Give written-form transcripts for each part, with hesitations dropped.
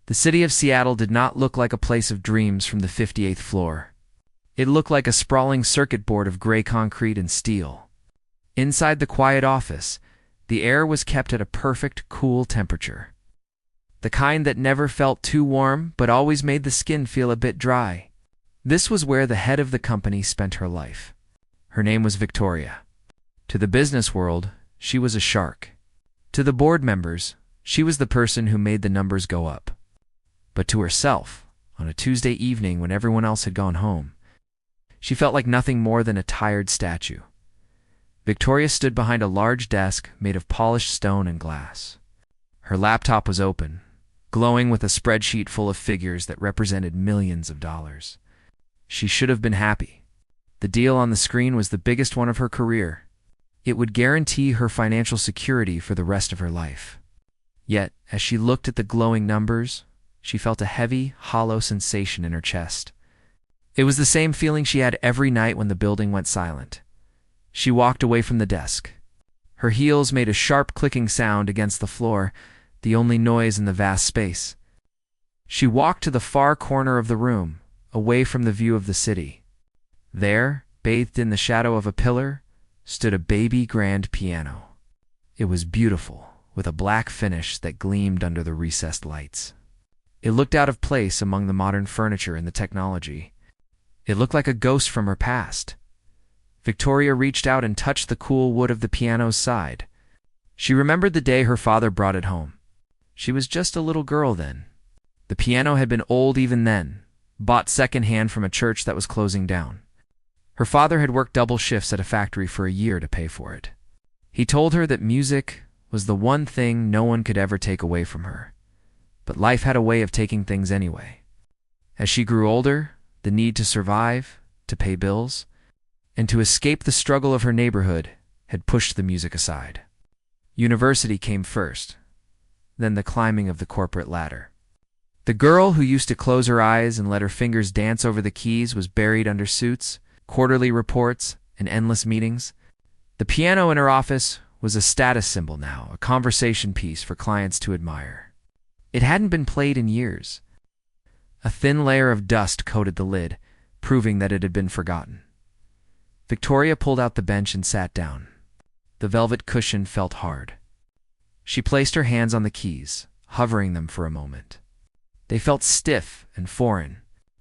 The city of Seattle did not look like a place of dreams from the 58th floor. It looked like a sprawling circuit board of gray concrete and steel. Inside the quiet office, the air was kept at a perfect, cool temperature. The kind that never felt too warm but always made the skin feel a bit dry. This was where the head of the company spent her life. Her name was Victoria. To the business world, she was a shark. To the board members, she was the person who made the numbers go up. But to herself, on a Tuesday evening when everyone else had gone home, she felt like nothing more than a tired statue. Victoria stood behind a large desk made of polished stone and glass. Her laptop was open, glowing with a spreadsheet full of figures that represented millions of dollars. She should have been happy. The deal on the screen was the biggest one of her career. It would guarantee her financial security for the rest of her life. Yet, as she looked at the glowing numbers, she felt a heavy, hollow sensation in her chest. It was the same feeling she had every night when the building went silent. She walked away from the desk. Her heels made a sharp clicking sound against the floor, the only noise in the vast space. She walked to the far corner of the room, away from the view of the city. There, bathed in the shadow of a pillar, stood a baby grand piano. It was beautiful, with a black finish that gleamed under the recessed lights. It looked out of place among the modern furniture and the technology. It looked like a ghost from her past. Victoria reached out and touched the cool wood of the piano's side. She remembered the day her father brought it home. She was just a little girl then. The piano had been old even then, bought second-hand from a church that was closing down. Her father had worked double shifts at a factory for a year to pay for it. He told her that music was the one thing no one could ever take away from her. But life had a way of taking things anyway. As she grew older, the need to survive, to pay bills, and to escape the struggle of her neighborhood had pushed the music aside. University came first, then the climbing of the corporate ladder. The girl who used to close her eyes and let her fingers dance over the keys was buried under suits, quarterly reports, and endless meetings. The piano in her office was a status symbol now, a conversation piece for clients to admire. It hadn't been played in years. A thin layer of dust coated the lid, proving that it had been forgotten. Victoria pulled out the bench and sat down. The velvet cushion felt hard. She placed her hands on the keys, hovering them for a moment. They felt stiff and foreign.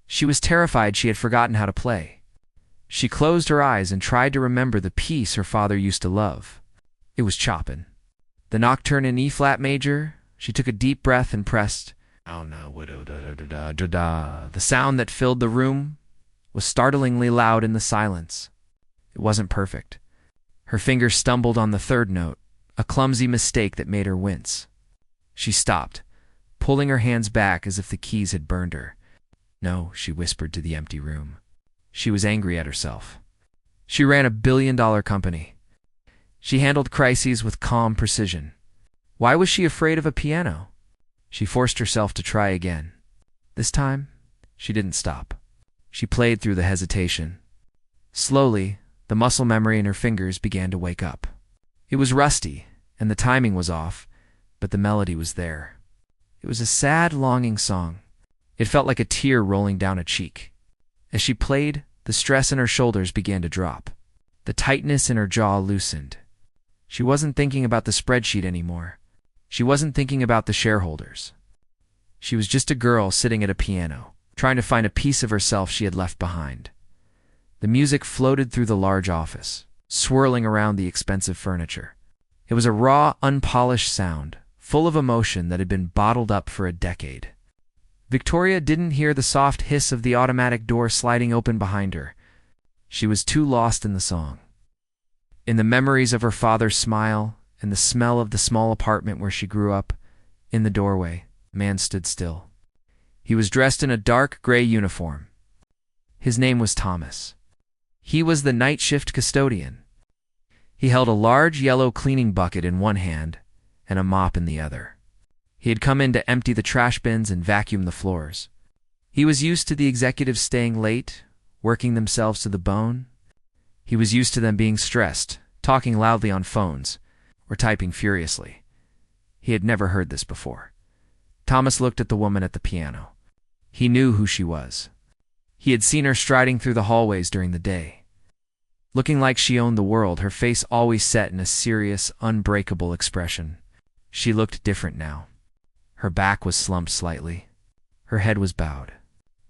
She was terrified she had forgotten how to play. She closed her eyes and tried to remember the piece her father used to love. It was Chopin. The nocturne in E-flat major. She took a deep breath and pressed, "Oh no, da-da-da-da-da." The sound that filled the room was startlingly loud in the silence. It wasn't perfect. Her fingers stumbled on the third note, a clumsy mistake that made her wince. She stopped, pulling her hands back as if the keys had burned her. "No," she whispered to the empty room. She was angry at herself. She ran a billion-dollar company. She handled crises with calm precision. Why was she afraid of a piano? She forced herself to try again. This time, she didn't stop. She played through the hesitation. Slowly, the muscle memory in her fingers began to wake up. It was rusty, and the timing was off, but the melody was there. It was a sad, longing song. It felt like a tear rolling down a cheek. As she played, the stress in her shoulders began to drop. The tightness in her jaw loosened. She wasn't thinking about the spreadsheet anymore. She wasn't thinking about the shareholders. She was just a girl sitting at a piano, trying to find a piece of herself she had left behind. The music floated through the large office, swirling around the expensive furniture. It was a raw, unpolished sound, full of emotion that had been bottled up for a decade. Victoria didn't hear the soft hiss of the automatic door sliding open behind her. She was too lost in the song. In the memories of her father's smile and the smell of the small apartment where she grew up, in the doorway, a man stood still. He was dressed in a dark gray uniform. His name was Thomas. He was the night shift custodian. He held a large yellow cleaning bucket in one hand and a mop in the other. He had come in to empty the trash bins and vacuum the floors. He was used to the executives staying late, working themselves to the bone. He was used to them being stressed, talking loudly on phones, or typing furiously. He had never heard this before. Thomas looked at the woman at the piano. He knew who she was. He had seen her striding through the hallways during the day. Looking like she owned the world, her face always set in a serious, unbreakable expression. She looked different now. Her back was slumped slightly. Her head was bowed.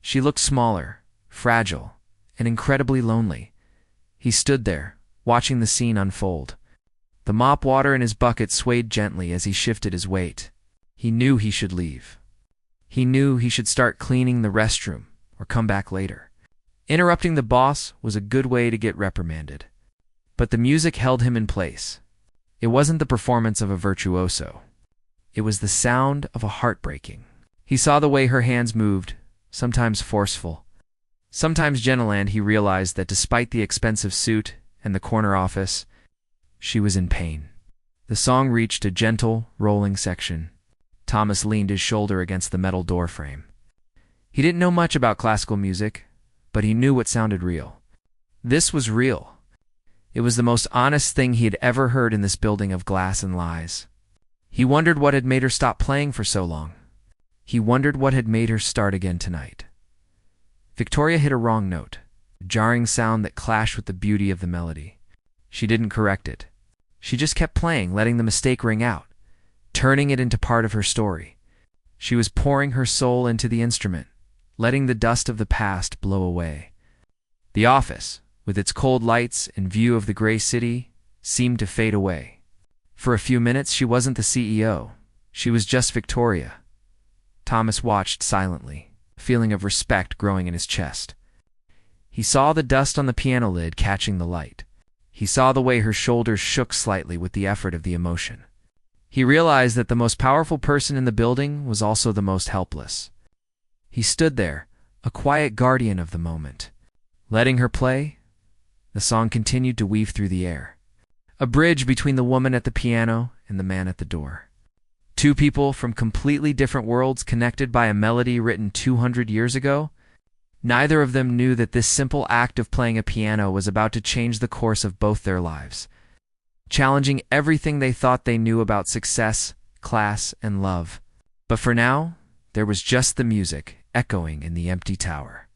She looked smaller, fragile, and incredibly lonely. He stood there, watching the scene unfold. The mop water in his bucket swayed gently as he shifted his weight. He knew he should leave. He knew he should start cleaning the restroom or come back later. Interrupting the boss was a good way to get reprimanded. But the music held him in place. It wasn't the performance of a virtuoso. It was the sound of a heartbreaking. He saw the way her hands moved, sometimes forceful, sometimes gentle, and he realized that despite the expensive suit and the corner office, she was in pain. The song reached a gentle, rolling section. Thomas leaned his shoulder against the metal door frame. He didn't know much about classical music, but he knew what sounded real. This was real. It was the most honest thing he had ever heard in this building of glass and lies. He wondered what had made her stop playing for so long. He wondered what had made her start again tonight. Victoria hit a wrong note, a jarring sound that clashed with the beauty of the melody. She didn't correct it. She just kept playing, letting the mistake ring out, turning it into part of her story. She was pouring her soul into the instrument, letting the dust of the past blow away. The office, with its cold lights and view of the gray city, seemed to fade away. For a few minutes she wasn't the CEO. She was just Victoria. Thomas watched silently, a feeling of respect growing in his chest. He saw the dust on the piano lid catching the light. He saw the way her shoulders shook slightly with the effort of the emotion. He realized that the most powerful person in the building was also the most helpless. He stood there, a quiet guardian of the moment. Letting her play, the song continued to weave through the air. A bridge between the woman at the piano and the man at the door. Two people from completely different worlds connected by a melody written 200 years ago. Neither of them knew that this simple act of playing a piano was about to change the course of both their lives, challenging everything they thought they knew about success, class, and love. But for now, there was just the music echoing in the empty tower.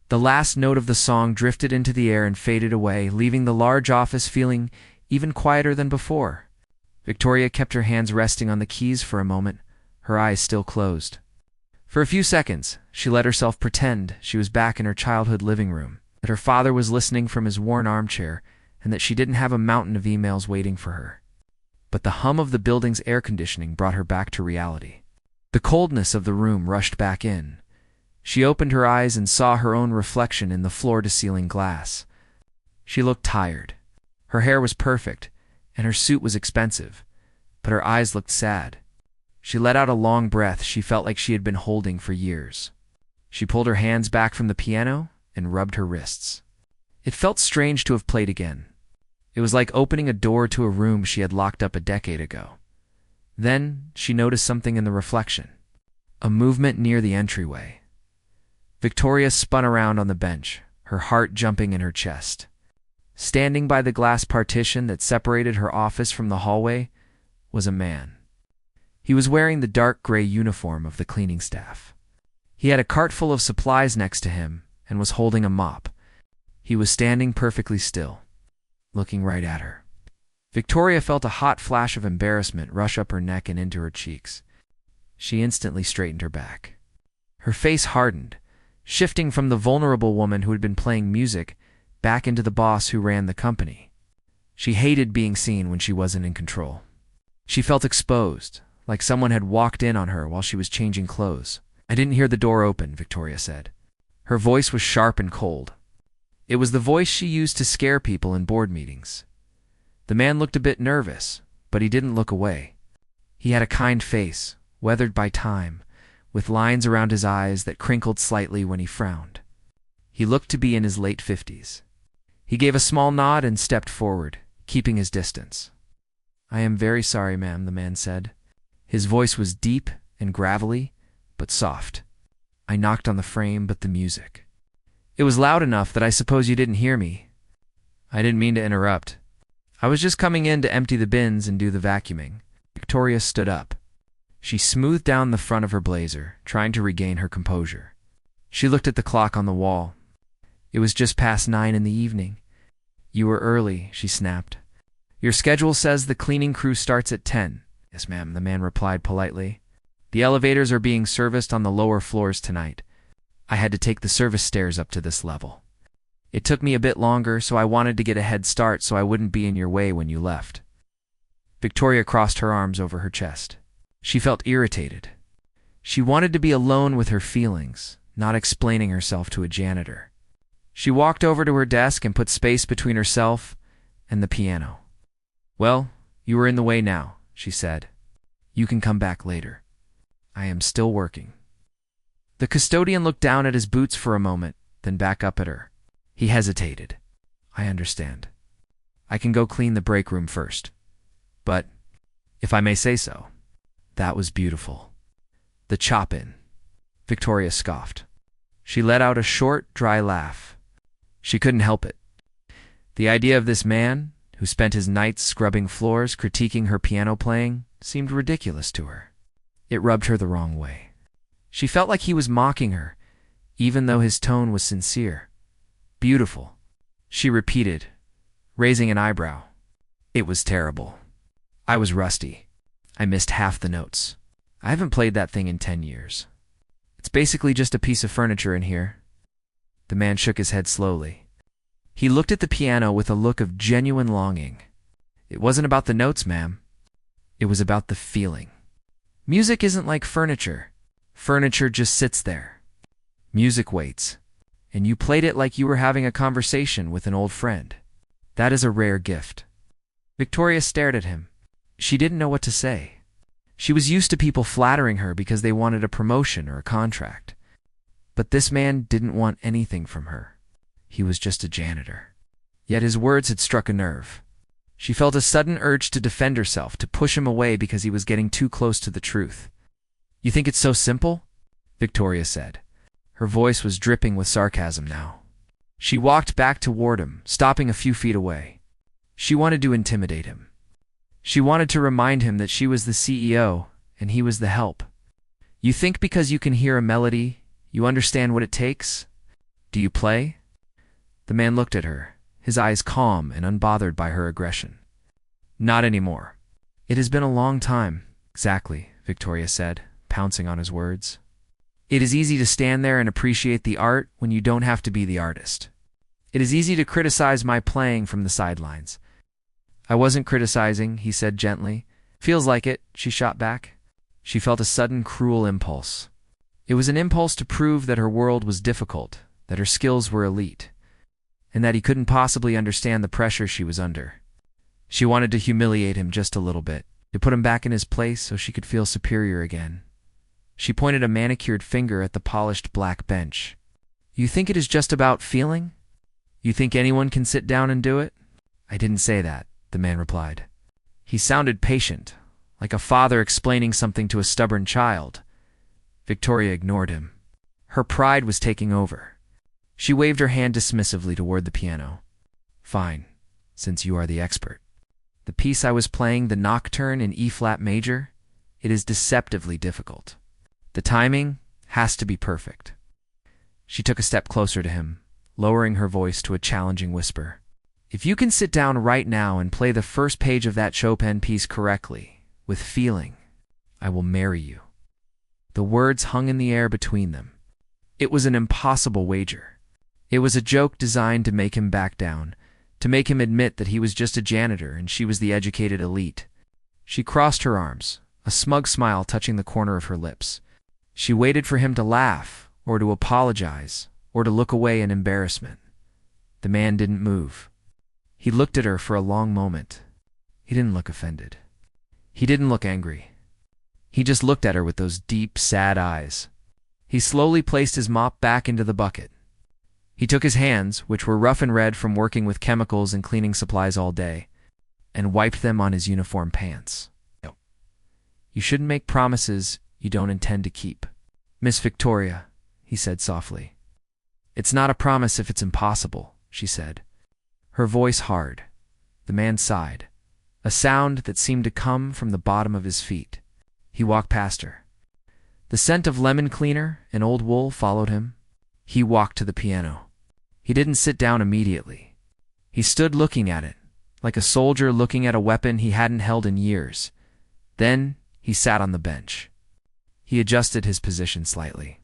The last note of the song drifted into the air and faded away, leaving the large office feeling even quieter than before. Victoria kept her hands resting on the keys for a moment, her eyes still closed. For a few seconds, she let herself pretend she was back in her childhood living room, that her father was listening from his worn armchair, and that she didn't have a mountain of emails waiting for her. But the hum of the building's air conditioning brought her back to reality. The coldness of the room rushed back in. She opened her eyes and saw her own reflection in the floor-to-ceiling glass. She looked tired. Her hair was perfect, and her suit was expensive, but her eyes looked sad. She let out a long breath she felt like she had been holding for years. She pulled her hands back from the piano and rubbed her wrists. It felt strange to have played again. It was like opening a door to a room she had locked up a decade ago. Then she noticed something in the reflection, a movement near the entryway. Victoria spun around on the bench, her heart jumping in her chest. Standing by the glass partition that separated her office from the hallway was a man. He was wearing the dark gray uniform of the cleaning staff. He had a cart full of supplies next to him and was holding a mop. He was standing perfectly still, looking right at her. Victoria felt a hot flash of embarrassment rush up her neck and into her cheeks. She instantly straightened her back. Her face hardened, shifting from the vulnerable woman who had been playing music back into the boss who ran the company. She hated being seen when she wasn't in control. She felt exposed, like someone had walked in on her while she was changing clothes. "I didn't hear the door open," Victoria said. Her voice was sharp and cold. It was the voice she used to scare people in board meetings. The man looked a bit nervous, but he didn't look away. He had a kind face, weathered by time, with lines around his eyes that crinkled slightly when he frowned. He looked to be in his late 50s. He gave a small nod and stepped forward, keeping his distance. "I am very sorry, ma'am," the man said. His voice was deep and gravelly, but soft. "I knocked on the frame, but the music. It was loud enough that I suppose you didn't hear me. I didn't mean to interrupt. I was just coming in to empty the bins and do the vacuuming." Victoria stood up. She smoothed down the front of her blazer, trying to regain her composure. She looked at the clock on the wall. It was just past 9 in the evening. You were early, she snapped. Your schedule says the cleaning crew starts at 10. Yes, ma'am, the man replied politely. The elevators are being serviced on the lower floors tonight. I had to take the service stairs up to this level. It took me a bit longer, so I wanted to get a head start so I wouldn't be in your way when you left. Victoria crossed her arms over her chest. She felt irritated. She wanted to be alone with her feelings, not explaining herself to a janitor. She walked over to her desk and put space between herself and the piano. Well, you are in the way now, she said. You can come back later. I am still working. The custodian looked down at his boots for a moment, then back up at her. He hesitated. I understand. I can go clean the break room first. But, if I may say so, that was beautiful. The Chopin. Victoria scoffed. She let out a short, dry laugh. She couldn't help it. The idea of this man, who spent his nights scrubbing floors, critiquing her piano playing, seemed ridiculous to her. It rubbed her the wrong way. She felt like he was mocking her, even though his tone was sincere. Beautiful, she repeated, raising an eyebrow. It was terrible. I was rusty. I missed half the notes. I haven't played that thing in 10 years. It's basically just a piece of furniture in here. The man shook his head slowly. He looked at the piano with a look of genuine longing. It wasn't about the notes, ma'am. It was about the feeling. Music isn't like furniture. Furniture just sits there. Music waits. And you played it like you were having a conversation with an old friend. That is a rare gift. Victoria stared at him. She didn't know what to say. She was used to people flattering her because they wanted a promotion or a contract. But this man didn't want anything from her. He was just a janitor. Yet his words had struck a nerve. She felt a sudden urge to defend herself, to push him away because he was getting too close to the truth. You think it's so simple? Victoria said. Her voice was dripping with sarcasm now. She walked back toward him, stopping a few feet away. She wanted to intimidate him. She wanted to remind him that she was the CEO and he was the help. You think because you can hear a melody, you understand what it takes? Do you play? The man looked at her, his eyes calm and unbothered by her aggression. Not anymore. It has been a long time. Exactly, Victoria said, pouncing on his words. It is easy to stand there and appreciate the art when you don't have to be the artist. It is easy to criticize my playing from the sidelines. I wasn't criticizing, he said gently. Feels like it, she shot back. She felt a sudden cruel impulse. It was an impulse to prove that her world was difficult, that her skills were elite, and that he couldn't possibly understand the pressure she was under. She wanted to humiliate him just a little bit, to put him back in his place so she could feel superior again. She pointed a manicured finger at the polished black bench. You think it is just about feeling? You think anyone can sit down and do it? I didn't say that, the man replied. He sounded patient, like a father explaining something to a stubborn child. Victoria ignored him. Her pride was taking over. She waved her hand dismissively toward the piano. Fine, since you are the expert. The piece I was playing, the Nocturne in E-flat major, it is deceptively difficult. The timing has to be perfect. She took a step closer to him, lowering her voice to a challenging whisper. If you can sit down right now and play the first page of that Chopin piece correctly, with feeling, I will marry you. The words hung in the air between them. It was an impossible wager. It was a joke designed to make him back down, to make him admit that he was just a janitor and she was the educated elite. She crossed her arms, a smug smile touching the corner of her lips. She waited for him to laugh, or to apologize, or to look away in embarrassment. The man didn't move. He looked at her for a long moment. He didn't look offended. He didn't look angry. He just looked at her with those deep, sad eyes. He slowly placed his mop back into the bucket. He took his hands, which were rough and red from working with chemicals and cleaning supplies all day, and wiped them on his uniform pants. No. You shouldn't make promises you don't intend to keep. Miss Victoria, he said softly. It's not a promise if it's impossible, she said. Her voice hard. The man sighed, a sound that seemed to come from the bottom of his feet. He walked past her. The scent of lemon cleaner and old wool followed him. He walked to the piano. He didn't sit down immediately. He stood looking at it, like a soldier looking at a weapon he hadn't held in years. Then he sat on the bench. He adjusted his position slightly.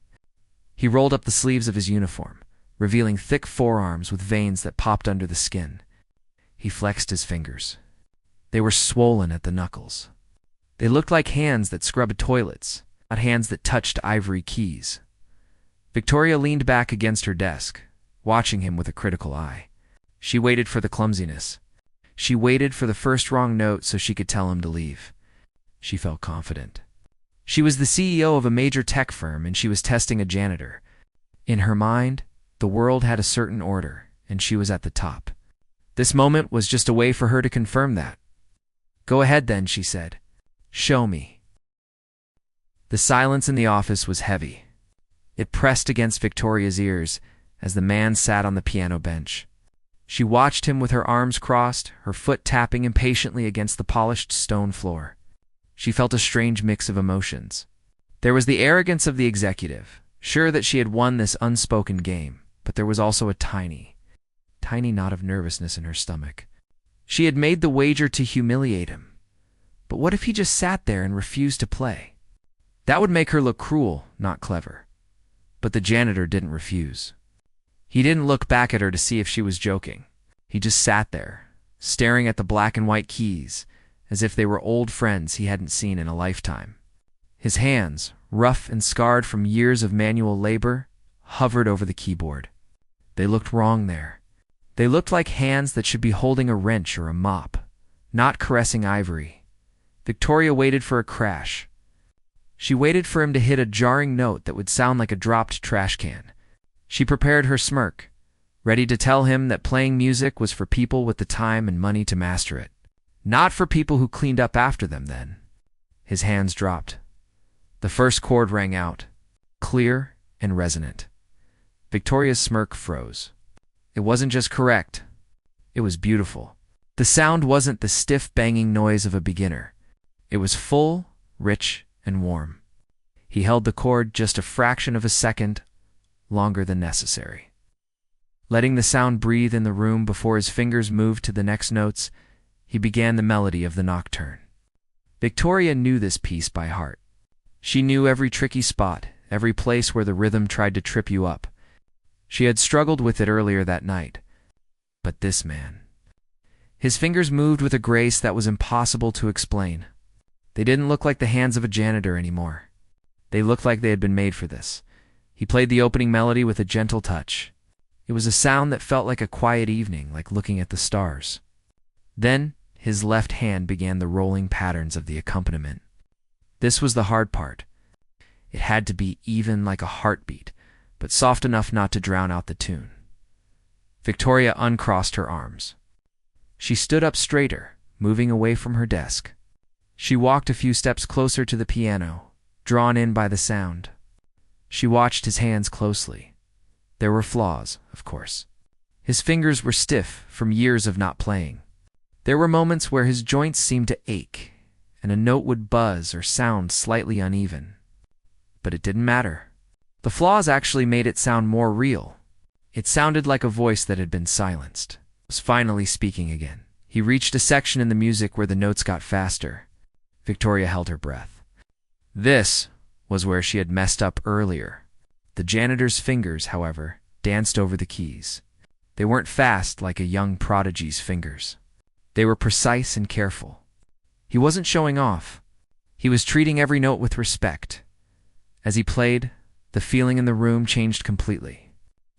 He rolled up the sleeves of his uniform, revealing thick forearms with veins that popped under the skin. He flexed his fingers. They were swollen at the knuckles. They looked like hands that scrubbed toilets, not hands that touched ivory keys. Victoria leaned back against her desk, watching him with a critical eye. She waited for the clumsiness. She waited for the first wrong note so she could tell him to leave. She felt confident. She was the CEO of a major tech firm, and she was testing a janitor. In her mind, the world had a certain order, and she was at the top. This moment was just a way for her to confirm that. "Go ahead then," she said. "Show me." The silence in the office was heavy. It pressed against Victoria's ears as the man sat on the piano bench. She watched him with her arms crossed, her foot tapping impatiently against the polished stone floor. She felt a strange mix of emotions. There was the arrogance of the executive, sure that she had won this unspoken game, but there was also a tiny knot of nervousness in her stomach. She had made the wager to humiliate him. But what if he just sat there and refused to play? That would make her look cruel, not clever. But the janitor didn't refuse. He didn't look back at her to see if she was joking. He just sat there, staring at the black and white keys, as if they were old friends he hadn't seen in a lifetime. His hands, rough and scarred from years of manual labor, hovered over the keyboard. They looked wrong there. They looked like hands that should be holding a wrench or a mop, not caressing ivory. Victoria waited for a crash. She waited for him to hit a jarring note that would sound like a dropped trash can. She prepared her smirk, ready to tell him that playing music was for people with the time and money to master it, not for people who cleaned up after them then. His hands dropped. The first chord rang out, clear and resonant. Victoria's smirk froze. It wasn't just correct. It was beautiful. The sound wasn't the stiff banging noise of a beginner. It was full, rich, and warm. He held the chord just a fraction of a second longer than necessary. Letting the sound breathe in the room before his fingers moved to the next notes, he began the melody of the nocturne. Victoria knew this piece by heart. She knew every tricky spot, every place where the rhythm tried to trip you up. She had struggled with it earlier that night. But this man. His fingers moved with a grace that was impossible to explain. They didn't look like the hands of a janitor anymore. They looked like they had been made for this. He played the opening melody with a gentle touch. It was a sound that felt like a quiet evening, like looking at the stars. Then, his left hand began the rolling patterns of the accompaniment. This was the hard part. It had to be even like a heartbeat, but soft enough not to drown out the tune. Victoria uncrossed her arms. She stood up straighter, moving away from her desk. She walked a few steps closer to the piano, drawn in by the sound. She watched his hands closely. There were flaws, of course. His fingers were stiff from years of not playing. There were moments where his joints seemed to ache, and a note would buzz or sound slightly uneven. But it didn't matter. The flaws actually made it sound more real. It sounded like a voice that had been silenced. It was finally speaking again. He reached a section in the music where the notes got faster. Victoria held her breath. This was where she had messed up earlier. The janitor's fingers, however, danced over the keys. They weren't fast like a young prodigy's fingers. They were precise and careful. He wasn't showing off. He was treating every note with respect. As he played, the feeling in the room changed completely.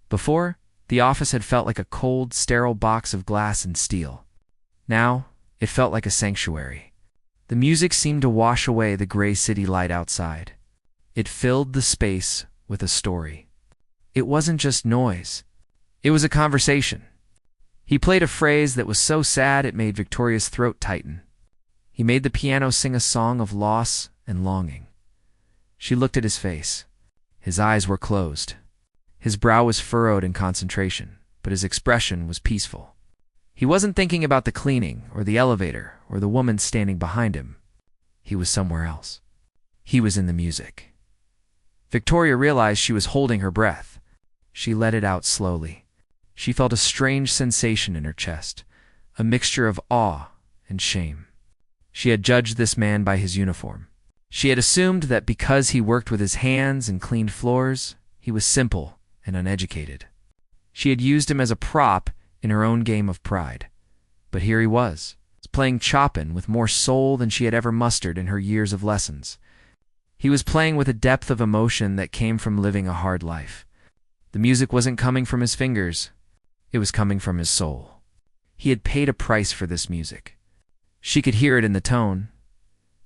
Before, the office had felt like a cold, sterile box of glass and steel. Now, it felt like a sanctuary. The music seemed to wash away the gray city light outside. It filled the space with a story. It wasn't just noise. It was a conversation. He played a phrase that was so sad it made Victoria's throat tighten. He made the piano sing a song of loss and longing. She looked at his face. His eyes were closed. His brow was furrowed in concentration, but his expression was peaceful. He wasn't thinking about the cleaning or the elevator or the woman standing behind him. He was somewhere else. He was in the music. Victoria realized she was holding her breath. She let it out slowly. She felt a strange sensation in her chest, a mixture of awe and shame. She had judged this man by his uniform. She had assumed that because he worked with his hands and cleaned floors, he was simple and uneducated. She had used him as a prop in her own game of pride. But here he was, playing Chopin with more soul than she had ever mustered in her years of lessons. He was playing with a depth of emotion that came from living a hard life. The music wasn't coming from his fingers. It was coming from his soul. He had paid a price for this music. She could hear it in the tone.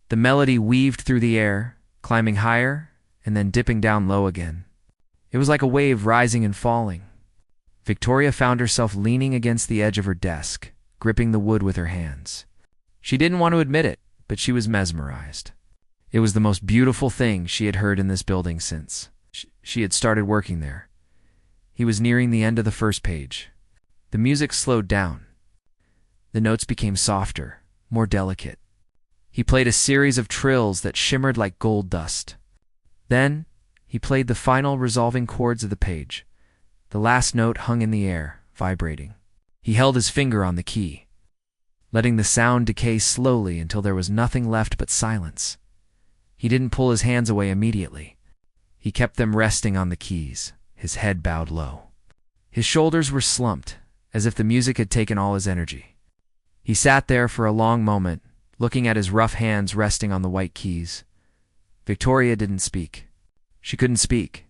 The melody weaved through the air, climbing higher and then dipping down low again. It was like a wave rising and falling. Victoria found herself leaning against the edge of her desk, gripping the wood with her hands. She didn't want to admit it, but she was mesmerized. It was the most beautiful thing she had heard in this building since she had started working there. He was nearing the end of the first page. The music slowed down. The notes became softer, more delicate. He played a series of trills that shimmered like gold dust. Then, he played the final resolving chords of the page. The last note hung in the air, vibrating. He held his finger on the key, letting the sound decay slowly until there was nothing left but silence. He didn't pull his hands away immediately. He kept them resting on the keys, his head bowed low. His shoulders were slumped, as if the music had taken all his energy. He sat there for a long moment, looking at his rough hands resting on the white keys. Victoria didn't speak. She couldn't speak.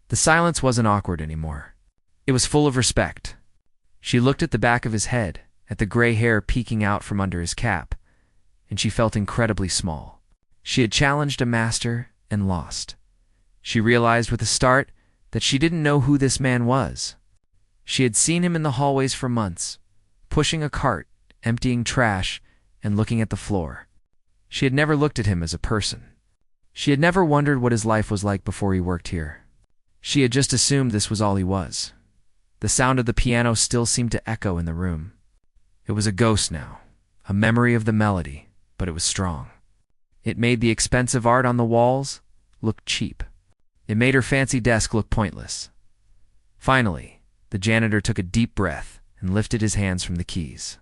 The silence wasn't awkward anymore. It was full of respect. She looked at the back of his head, at the gray hair peeking out from under his cap, and she felt incredibly small. She had challenged a master and lost. She realized with a start that she didn't know who this man was. She had seen him in the hallways for months, pushing a cart, emptying trash, and looking at the floor. She had never looked at him as a person. She had never wondered what his life was like before he worked here. She had just assumed this was all he was. The sound of the piano still seemed to echo in the room. It was a ghost now, a memory of the melody, but it was strong. It made the expensive art on the walls look cheap. It made her fancy desk look pointless. Finally, the janitor took a deep breath and lifted his hands from the keys.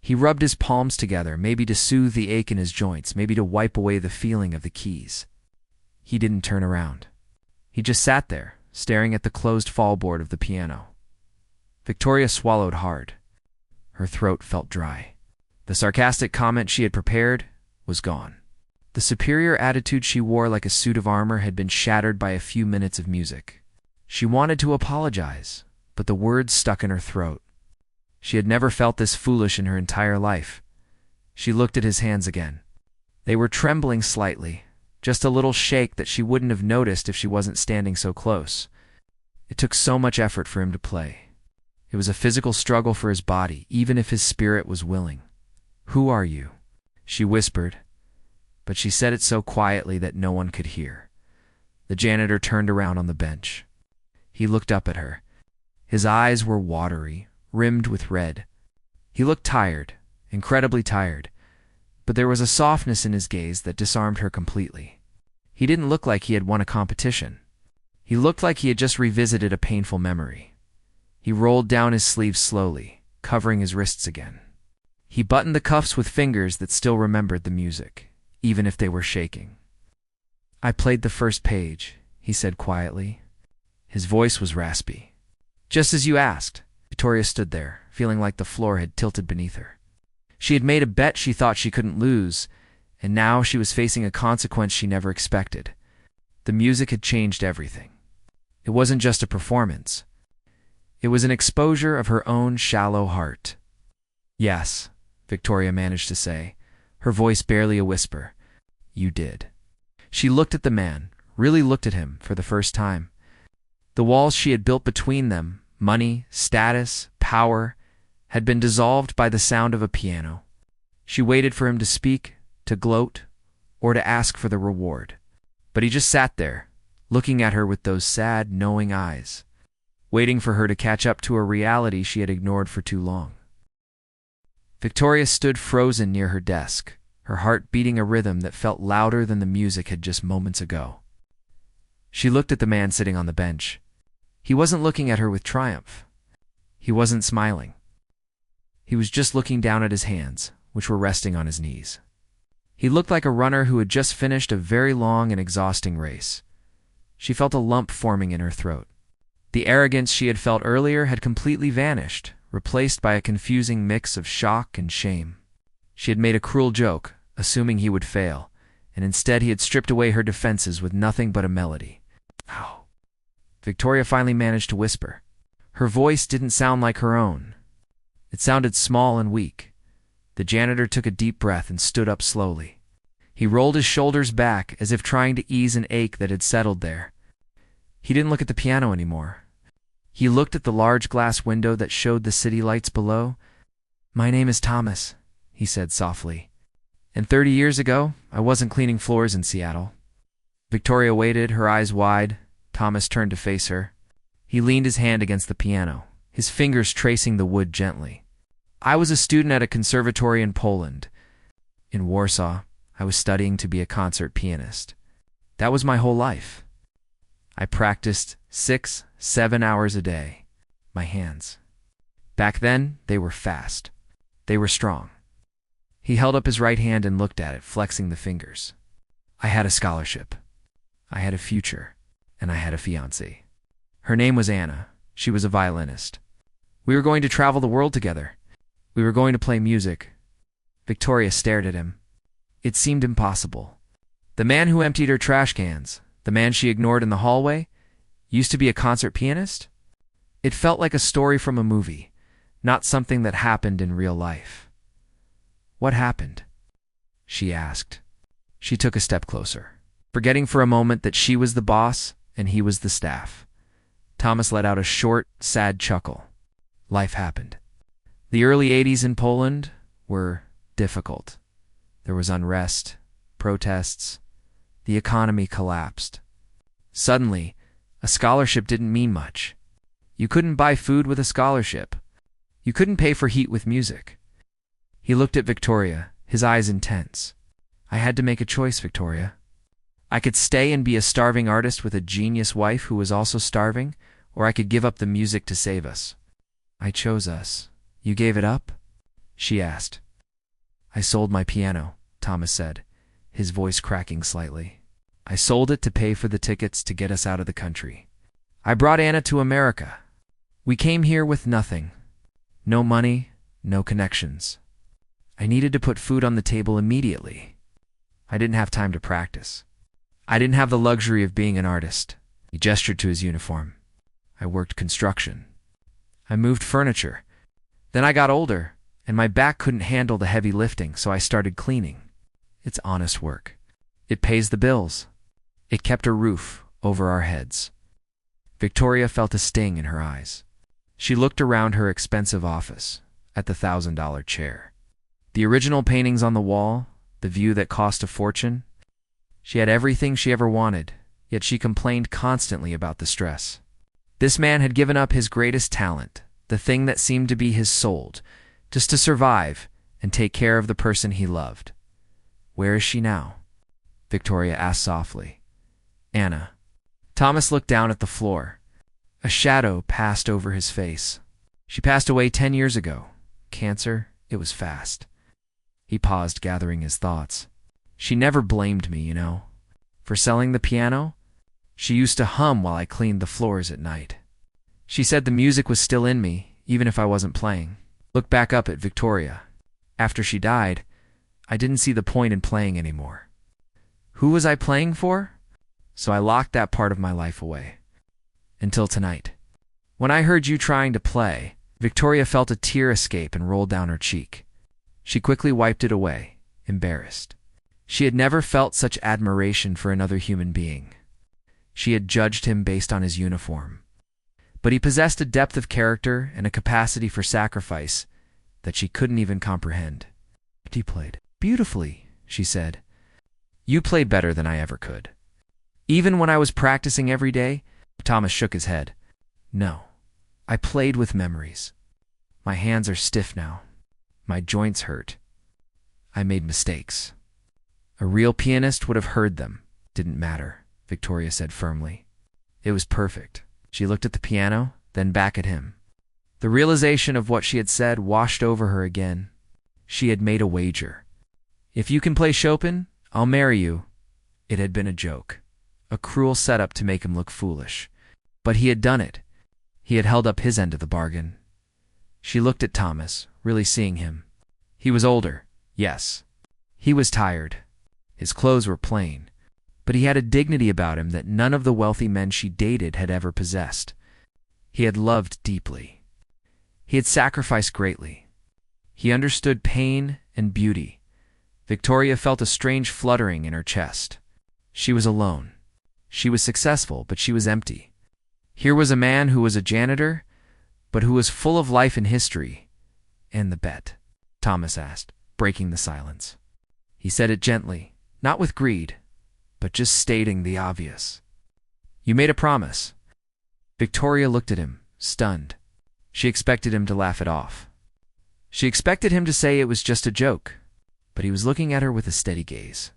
He rubbed his palms together, maybe to soothe the ache in his joints, maybe to wipe away the feeling of the keys. He didn't turn around. He just sat there, staring at the closed fallboard of the piano. Victoria swallowed hard. Her throat felt dry. The sarcastic comment she had prepared was gone. The superior attitude she wore like a suit of armor had been shattered by a few minutes of music. She wanted to apologize, but the words stuck in her throat. She had never felt this foolish in her entire life. She looked at his hands again. They were trembling slightly, just a little shake that she wouldn't have noticed if she wasn't standing so close. It took so much effort for him to play. It was a physical struggle for his body, even if his spirit was willing. "Who are you?" she whispered, but she said it so quietly that no one could hear. The janitor turned around on the bench. He looked up at her. His eyes were watery, rimmed with red. He looked tired, incredibly tired, but there was a softness in his gaze that disarmed her completely. He didn't look like he had won a competition. He looked like he had just revisited a painful memory. He rolled down his sleeves slowly, covering his wrists again. He buttoned the cuffs with fingers that still remembered the music, even if they were shaking. "I played the first page," he said quietly. His voice was raspy. "Just as you asked." Victoria stood there, feeling like the floor had tilted beneath her. She had made a bet she thought she couldn't lose, and now she was facing a consequence she never expected. The music had changed everything. It wasn't just a performance. It was an exposure of her own shallow heart. "Yes," Victoria managed to say, her voice barely a whisper. "You did." She looked at the man, really looked at him for the first time. The walls she had built between them, money, status, power, had been dissolved by the sound of a piano. She waited for him to speak, to gloat, or to ask for the reward. But he just sat there, looking at her with those sad, knowing eyes, waiting for her to catch up to a reality she had ignored for too long. Victoria stood frozen near her desk, her heart beating a rhythm that felt louder than the music had just moments ago. She looked at the man sitting on the bench. He wasn't looking at her with triumph. He wasn't smiling. He was just looking down at his hands, which were resting on his knees. He looked like a runner who had just finished a very long and exhausting race. She felt a lump forming in her throat. The arrogance she had felt earlier had completely vanished, replaced by a confusing mix of shock and shame. She had made a cruel joke, assuming he would fail, and instead he had stripped away her defenses with nothing but a melody. Ow. Victoria finally managed to whisper. Her voice didn't sound like her own. It sounded small and weak. The janitor took a deep breath and stood up slowly. He rolled his shoulders back as if trying to ease an ache that had settled there. He didn't look at the piano anymore. He looked at the large glass window that showed the city lights below. My name is Thomas, he said softly. And 30 years ago, I wasn't cleaning floors in Seattle. Victoria waited, her eyes wide. Thomas turned to face her. He leaned his hand against the piano, his fingers tracing the wood gently. I was a student at a conservatory in Poland. In Warsaw, I was studying to be a concert pianist. That was my whole life. I practiced 6-7 hours a day. My hands. Back then, they were fast. They were strong. He held up his right hand and looked at it, flexing the fingers. I had a scholarship. I had a future. And I had a fiancée. Her name was Anna. She was a violinist. We were going to travel the world together. We were going to play music. Victoria stared at him. It seemed impossible. The man who emptied her trash cans, the man she ignored in the hallway, used to be a concert pianist? It felt like a story from a movie, not something that happened in real life. What happened? She asked. She took a step closer, forgetting for a moment that she was the boss and he was the staff. Thomas let out a short, sad chuckle. Life happened. The early 80s in Poland were difficult. There was unrest, protests. The economy collapsed. Suddenly, a scholarship didn't mean much. You couldn't buy food with a scholarship. You couldn't pay for heat with music. He looked at Victoria, his eyes intense. I had to make a choice, Victoria. I could stay and be a starving artist with a genius wife who was also starving, or I could give up the music to save us. I chose us. You gave it up? She asked. I sold my piano, Thomas said, his voice cracking slightly. I sold it to pay for the tickets to get us out of the country. I brought Anna to America. We came here with nothing. No money, no connections. I needed to put food on the table immediately. I didn't have time to practice. I didn't have the luxury of being an artist. He gestured to his uniform. I worked construction. I moved furniture. Then I got older, and my back couldn't handle the heavy lifting, so I started cleaning. It's honest work. It pays the bills. It kept a roof over our heads. Victoria felt a sting in her eyes. She looked around her expensive office, at the $1,000 chair. The original paintings on the wall, the view that cost a fortune. She had everything she ever wanted, yet she complained constantly about the stress. This man had given up his greatest talent, the thing that seemed to be his soul, just to survive and take care of the person he loved. Where is she now? Victoria asked softly. Anna. Thomas looked down at the floor. A shadow passed over his face. She passed away 10 years ago. Cancer, it was fast. He paused, gathering his thoughts. She never blamed me, For selling the piano? She used to hum while I cleaned the floors at night. She said the music was still in me, even if I wasn't playing. Looked back up at Victoria. After she died, I didn't see the point in playing anymore. Who was I playing for? So I locked that part of my life away. Until tonight. When I heard you trying to play, Victoria felt a tear escape and roll down her cheek. She quickly wiped it away, embarrassed. She had never felt such admiration for another human being. She had judged him based on his uniform. But he possessed a depth of character and a capacity for sacrifice that she couldn't even comprehend. He played beautifully, she said. You played better than I ever could. Even when I was practicing every day, Thomas shook his head. No, I played with memories. My hands are stiff now. My joints hurt. I made mistakes. A real pianist would have heard them. Didn't matter, Victoria said firmly. It was perfect. She looked at the piano, then back at him. The realization of what she had said washed over her again. She had made a wager. If you can play Chopin, I'll marry you. It had been a joke, a cruel setup to make him look foolish. But he had done it. He had held up his end of the bargain. She looked at Thomas, really seeing him. He was older, yes. He was tired. His clothes were plain, but he had a dignity about him that none of the wealthy men she dated had ever possessed. He had loved deeply. He had sacrificed greatly. He understood pain and beauty. Victoria felt a strange fluttering in her chest. She was alone. She was successful, but she was empty. Here was a man who was a janitor, but who was full of life and history. And the bet? Thomas asked, breaking the silence. He said it gently, not with greed, but just stating the obvious. You made a promise. Victoria looked at him, stunned. She expected him to laugh it off. She expected him to say it was just a joke, but he was looking at her with a steady gaze.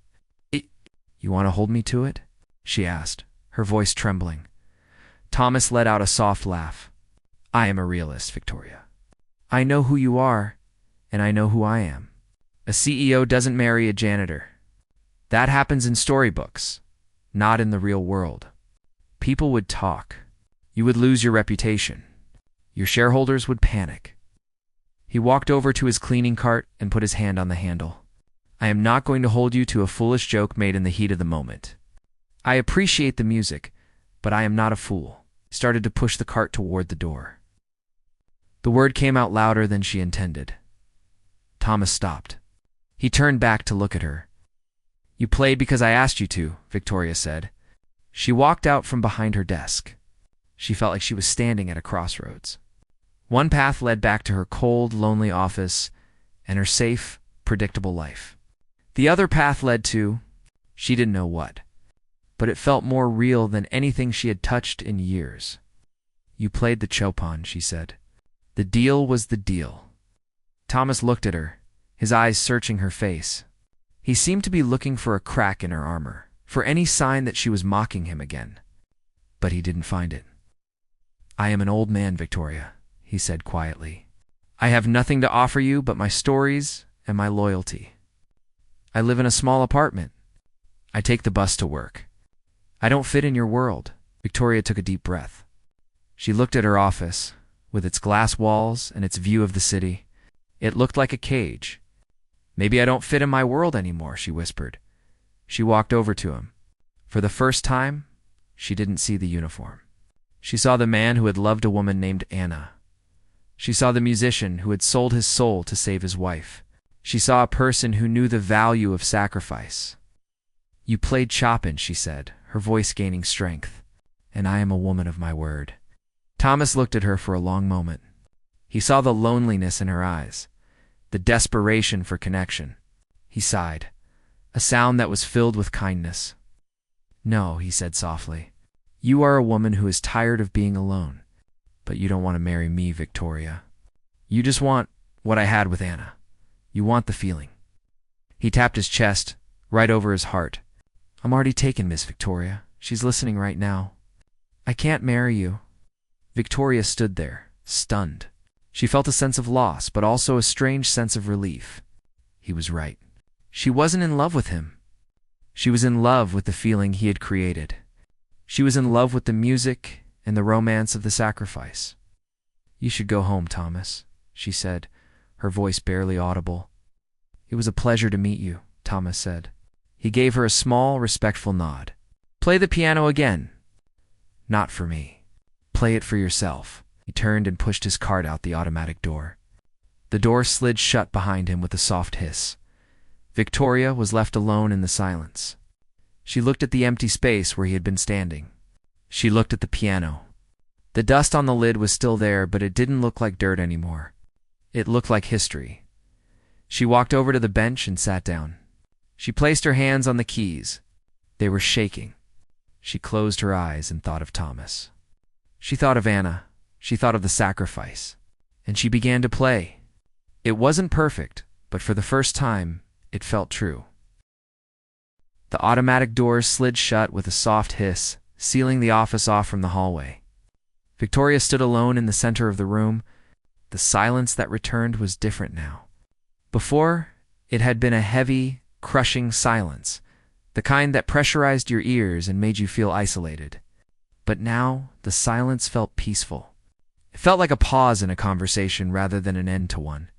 You want to hold me to it? She asked, her voice trembling. Thomas let out a soft laugh. I am a realist, Victoria. I know who you are, and I know who I am. A CEO doesn't marry a janitor. That happens in storybooks, not in the real world. People would talk. You would lose your reputation. Your shareholders would panic. He walked over to his cleaning cart and put his hand on the handle. I am not going to hold you to a foolish joke made in the heat of the moment. I appreciate the music, but I am not a fool. He started to push the cart toward the door. The word came out louder than she intended. Thomas stopped. He turned back to look at her. You played because I asked you to, Victoria said. She walked out from behind her desk. She felt like she was standing at a crossroads. One path led back to her cold, lonely office and her safe, predictable life. The other path led to, she didn't know what, but it felt more real than anything she had touched in years. You played the Chopin, she said. The deal was the deal. Thomas looked at her, his eyes searching her face. He seemed to be looking for a crack in her armor, for any sign that she was mocking him again. But he didn't find it. I am an old man, Victoria, he said quietly. I have nothing to offer you but my stories and my loyalty. I live in a small apartment. I take the bus to work. I don't fit in your world. Victoria took a deep breath. She looked at her office, with its glass walls and its view of the city. It looked like a cage. Maybe I don't fit in my world anymore, she whispered. She walked over to him. For the first time, she didn't see the uniform. She saw the man who had loved a woman named Anna. She saw the musician who had sold his soul to save his wife. She saw a person who knew the value of sacrifice. You played Chopin, she said, her voice gaining strength. And I am a woman of my word. Thomas looked at her for a long moment. He saw the loneliness in her eyes, the desperation for connection. He sighed, a sound that was filled with kindness. No, he said softly. You are a woman who is tired of being alone, but you don't want to marry me, Victoria. You just want what I had with Anna. You want the feeling. He tapped his chest, right over his heart. I'm already taken, Miss Victoria. She's listening right now. I can't marry you. Victoria stood there, stunned. She felt a sense of loss, but also a strange sense of relief. He was right. She wasn't in love with him. She was in love with the feeling he had created. She was in love with the music and the romance of the sacrifice. You should go home, Thomas, she said, her voice barely audible. It was a pleasure to meet you, Thomas said. He gave her a small, respectful nod. Play the piano again. Not for me. Play it for yourself. He turned and pushed his cart out the automatic door. The door slid shut behind him with a soft hiss. Victoria was left alone in the silence. She looked at the empty space where he had been standing. She looked at the piano. The dust on the lid was still there, but it didn't look like dirt anymore. It looked like history. She walked over to the bench and sat down. She placed her hands on the keys. They were shaking. She closed her eyes and thought of Thomas. She thought of Anna. She thought of the sacrifice. And she began to play. It wasn't perfect, but for the first time, it felt true. The automatic doors slid shut with a soft hiss, sealing the office off from the hallway. Victoria stood alone in the center of the room. The silence that returned was different now. Before, it had been a heavy, crushing silence, the kind that pressurized your ears and made you feel isolated. But now, the silence felt peaceful. It felt like a pause in a conversation rather than an end to one.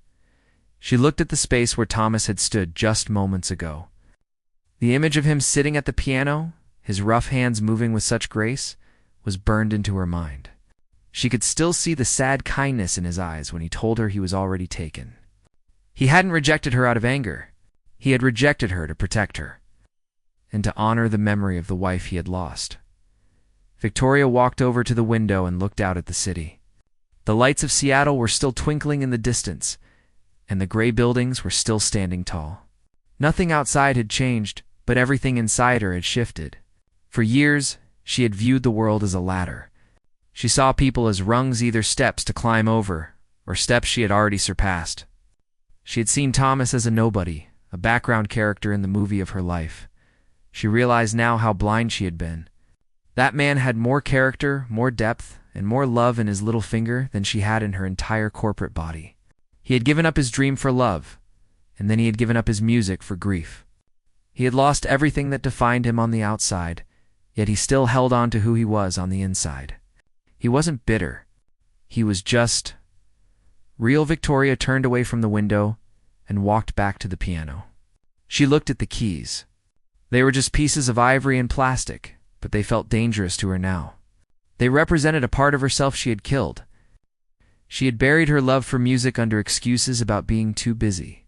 She looked at the space where Thomas had stood just moments ago. The image of him sitting at the piano, his rough hands moving with such grace, was burned into her mind. She could still see the sad kindness in his eyes when he told her he was already taken. He hadn't rejected her out of anger. He had rejected her to protect her, and to honor the memory of the wife he had lost. Victoria walked over to the window and looked out at the city. The lights of Seattle were still twinkling in the distance, and the gray buildings were still standing tall. Nothing outside had changed, but everything inside her had shifted. For years, she had viewed the world as a ladder. She saw people as rungs, either steps to climb over, or steps she had already surpassed. She had seen Thomas as a nobody, a background character in the movie of her life. She realized now how blind she had been. That man had more character, more depth, and more love in his little finger than she had in her entire corporate body. He had given up his dream for love, and then he had given up his music for grief. He had lost everything that defined him on the outside, yet he still held on to who he was on the inside. He wasn't bitter. He was just real. Victoria turned away from the window and walked back to the piano. She looked at the keys. They were just pieces of ivory and plastic, but they felt dangerous to her now. They represented a part of herself she had killed. She had buried her love for music under excuses about being too busy,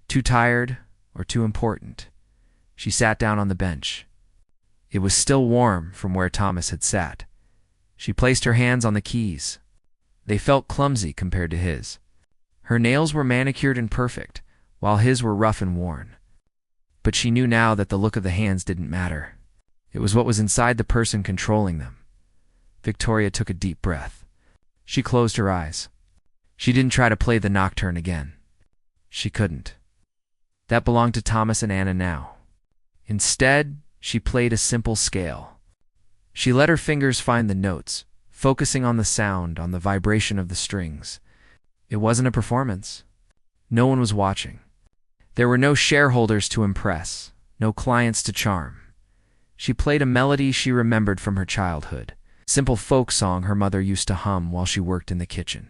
too tired, or too important. She sat down on the bench. It was still warm from where Thomas had sat. She placed her hands on the keys. They felt clumsy compared to his. Her nails were manicured and perfect, while his were rough and worn. But she knew now that the look of the hands didn't matter. It was what was inside the person controlling them. Victoria took a deep breath. She closed her eyes. She didn't try to play the nocturne again. She couldn't. That belonged to Thomas and Anna now. Instead, she played a simple scale. She let her fingers find the notes, focusing on the sound, on the vibration of the strings. It wasn't a performance. No one was watching. There were no shareholders to impress, no clients to charm. She played a melody she remembered from her childhood, simple folk song her mother used to hum while she worked in the kitchen.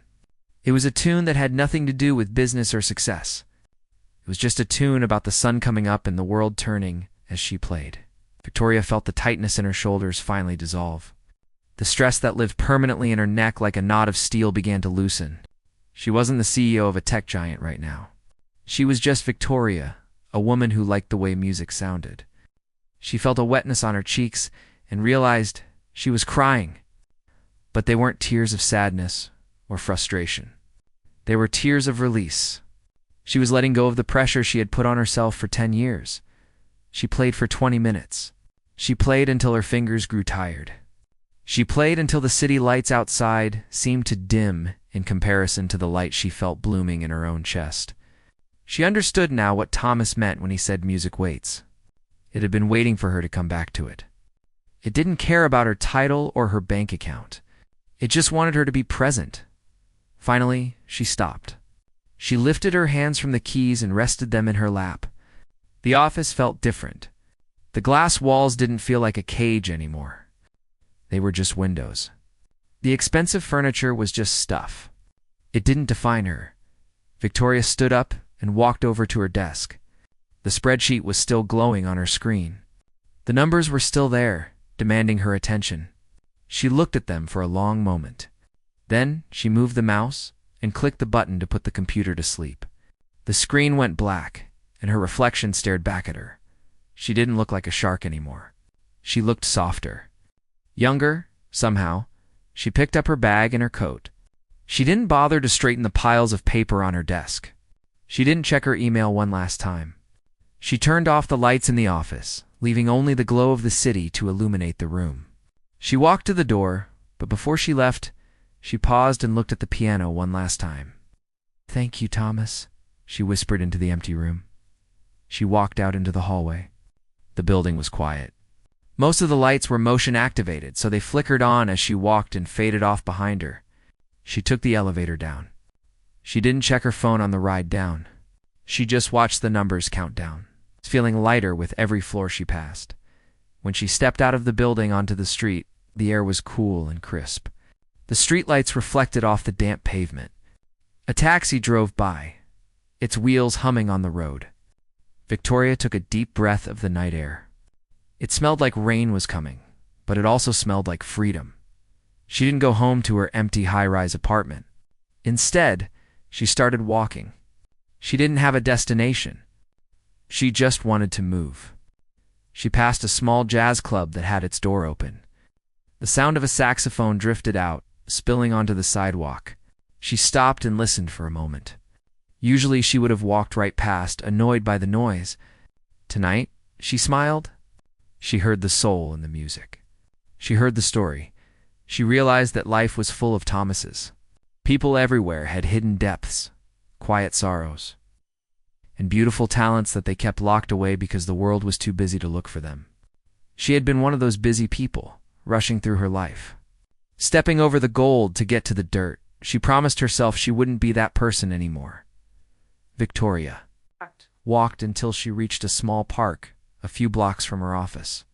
It was a tune that had nothing to do with business or success. It was just a tune about the sun coming up and the world turning as she played. Victoria felt the tightness in her shoulders finally dissolve. The stress that lived permanently in her neck like a knot of steel began to loosen. She wasn't the CEO of a tech giant right now. She was just Victoria, a woman who liked the way music sounded. She felt a wetness on her cheeks and realized she was crying. But they weren't tears of sadness or frustration. They were tears of release. She was letting go of the pressure she had put on herself for 10 years. She played for 20 minutes. She played until her fingers grew tired. She played until the city lights outside seemed to dim in comparison to the light she felt blooming in her own chest. She understood now what Thomas meant when he said music waits. It had been waiting for her to come back to it. It didn't care about her title or her bank account. It just wanted her to be present. Finally, she stopped. She lifted her hands from the keys and rested them in her lap. The office felt different. The glass walls didn't feel like a cage anymore. They were just windows. The expensive furniture was just stuff. It didn't define her. Victoria stood up and walked over to her desk. The spreadsheet was still glowing on her screen. The numbers were still there, demanding her attention. She looked at them for a long moment. Then she moved the mouse and clicked the button to put the computer to sleep. The screen went black, and her reflection stared back at her. She didn't look like a shark anymore. She looked softer. Younger, somehow. She picked up her bag and her coat. She didn't bother to straighten the piles of paper on her desk. She didn't check her email one last time. She turned off the lights in the office, leaving only the glow of the city to illuminate the room. She walked to the door, but before she left, she paused and looked at the piano one last time. "Thank you, Thomas," she whispered into the empty room. She walked out into the hallway. The building was quiet. Most of the lights were motion activated, so they flickered on as she walked and faded off behind her. She took the elevator down. She didn't check her phone on the ride down. She just watched the numbers count down, feeling lighter with every floor she passed. When she stepped out of the building onto the street, the air was cool and crisp. The streetlights reflected off the damp pavement. A taxi drove by, its wheels humming on the road. Victoria took a deep breath of the night air. It smelled like rain was coming, but it also smelled like freedom. She didn't go home to her empty high-rise apartment. Instead, she started walking. She didn't have a destination. She just wanted to move. She passed a small jazz club that had its door open. The sound of a saxophone drifted out, spilling onto the sidewalk. She stopped and listened for a moment. Usually she would have walked right past, annoyed by the noise. Tonight, she smiled. She heard the soul in the music. She heard the story. She realized that life was full of Thomases. People everywhere had hidden depths, quiet sorrows, and beautiful talents that they kept locked away because the world was too busy to look for them. She had been one of those busy people, rushing through her life. Stepping over the gold to get to the dirt, she promised herself she wouldn't be that person anymore. Victoria walked until she reached a small park a few blocks from her office.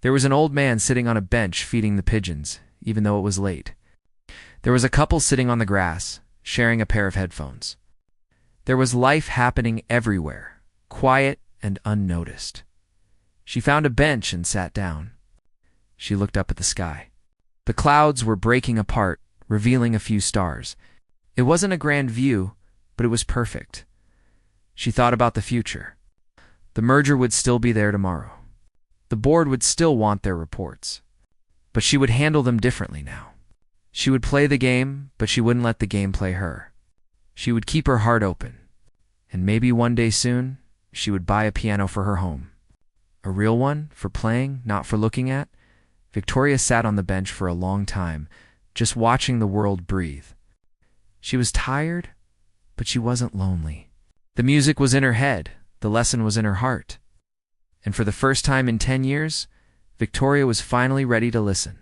There was an old man sitting on a bench feeding the pigeons, even though it was late. There was a couple sitting on the grass, sharing a pair of headphones. There was life happening everywhere, quiet and unnoticed. She found a bench and sat down. She looked up at the sky. The clouds were breaking apart, revealing a few stars. It wasn't a grand view, but it was perfect. She thought about the future. The merger would still be there tomorrow. The board would still want their reports. But she would handle them differently now. She would play the game, but she wouldn't let the game play her. She would keep her heart open. And maybe one day soon, she would buy a piano for her home. A real one, for playing, not for looking at. Victoria sat on the bench for a long time, just watching the world breathe. She was tired, but she wasn't lonely. The music was in her head, the lesson was in her heart. And for the first time in 10 years, Victoria was finally ready to listen.